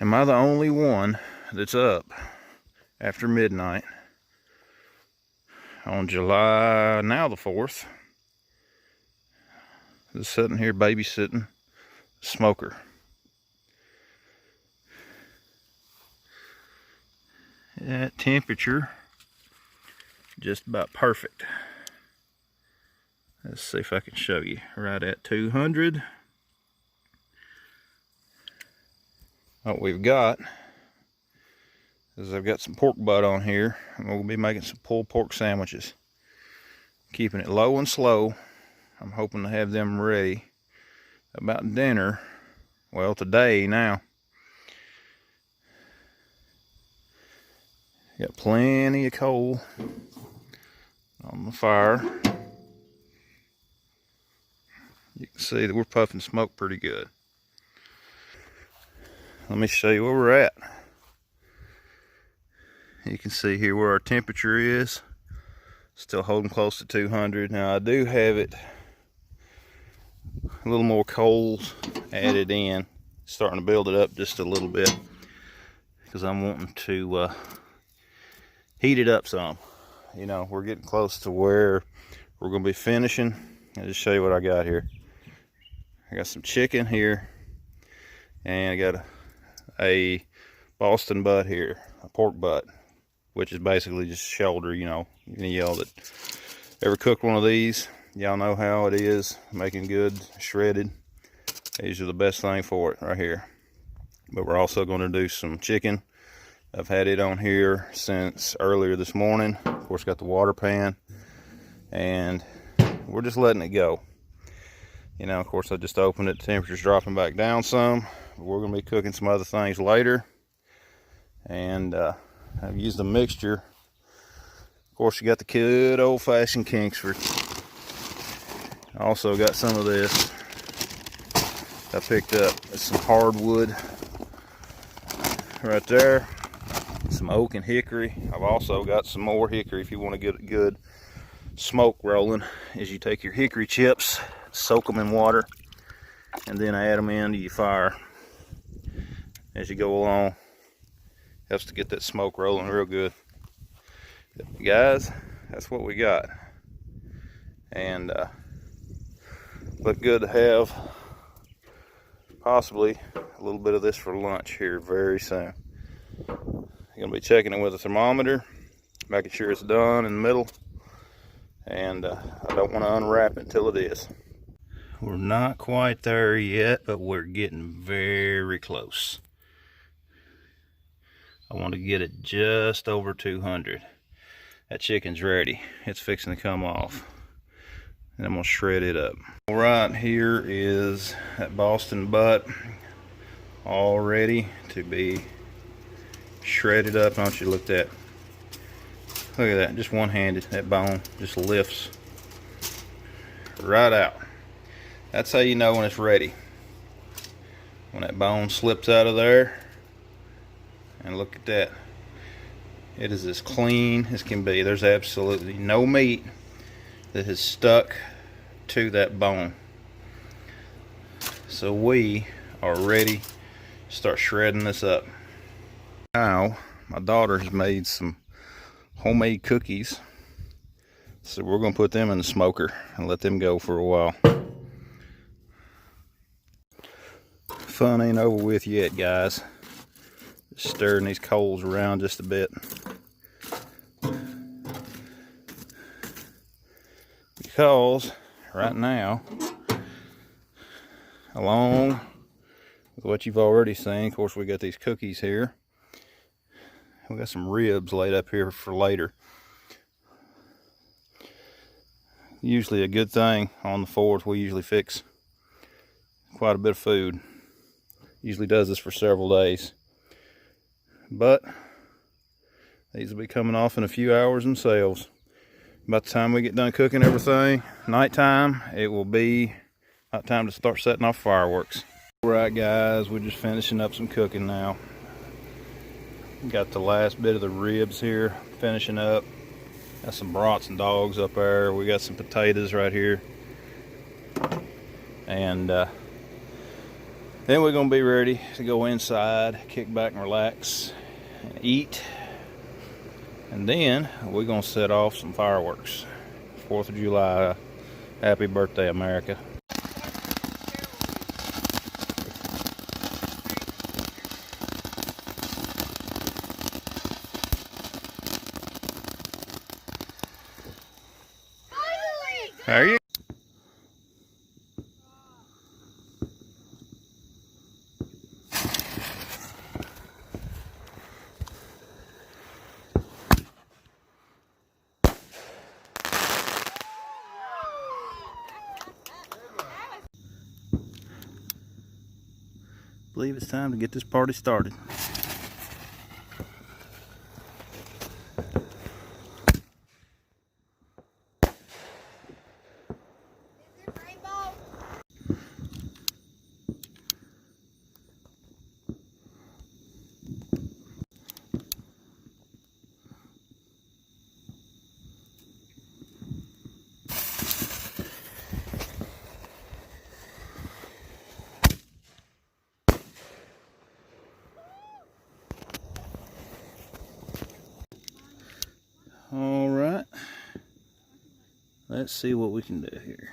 Am I the only one that's up after midnight on July, now the 4th, just sitting here babysitting a smoker? That temperature, just about perfect. Let's see if I can show you. Right at 200. What we've got is I've got some pork butt on here. I'm going to be making some pulled pork sandwiches. Keeping it low and slow. I'm hoping to have them ready about dinner. Well, today now. Got plenty of coal on the fire. You can see that we're puffing smoke pretty good. Let me show you where we're at. You can see here where our temperature is. Still holding close to 200. Now I do have it a little more coals added in. Starting to build it up just a little bit because I'm wanting to heat it up some. You know, we're getting close to where we're going to be finishing. I'll just show you what I got here. I got some chicken here, and I got a Boston butt here, a pork butt, which is basically just shoulder. You know, any of y'all that ever cooked one of these, y'all know how it is, making good shredded. These are the best thing for it right here. But we're also going to do some chicken. I've had it on here since earlier this morning. Of course, got the water pan, and we're just letting it go. You know, of course, I just opened it. The temperature's dropping back down some. We're going to be cooking some other things later. And I've used a mixture. Of course, you got the good old-fashioned Kingsford. I also got some of this I picked up. It's some hardwood right there. Some oak and hickory. I've also got some more hickory if you want to get a good smoke rolling. Is you take your hickory chips, soak them in water, and then add them into your fire as you go along. Helps to get that smoke rolling real good. Guys, that's what we got. And look good to have possibly a little bit of this for lunch here very soon. I'm going to be checking it with a thermometer, making sure it's done in the middle. And I don't want to unwrap it until it is. We're not quite there yet, but we're getting very close. I want to get it just over 200. That chicken's ready. It's fixing to come off. And I'm going to shred it up. Right here is that Boston butt all ready to be shredded up. Don't you look at that. Look at that, just one-handed. That bone just lifts right out. That's how you know when it's ready. When that bone slips out of there. And look at that. It is as clean as can be. There's absolutely no meat that has stuck to that bone. So we are ready to start shredding this up. Now, my daughter has made some homemade cookies. So we're going to put them in the smoker and let them go for a while. Fun ain't over with yet, guys. Just stirring these coals around just a bit. Because right now, along with what you've already seen, of course we got these cookies here. We got some ribs laid up here for later. Usually a good thing on the 4th. We usually fix quite a bit of food. Usually does this for several days. But these will be coming off in a few hours themselves. By the time we get done cooking everything, nighttime, it will be about time to start setting off fireworks. Alright guys, we're just finishing up some cooking now. Got the last bit of the ribs here, finishing up. Got some brats and dogs up there. We got some potatoes right here. And Then we're gonna be ready to go inside, kick back and relax, and eat. And then we're gonna set off some fireworks. 4th of July, happy birthday, America. There you go. I believe it's time to get this party started. All right, let's see what we can do here.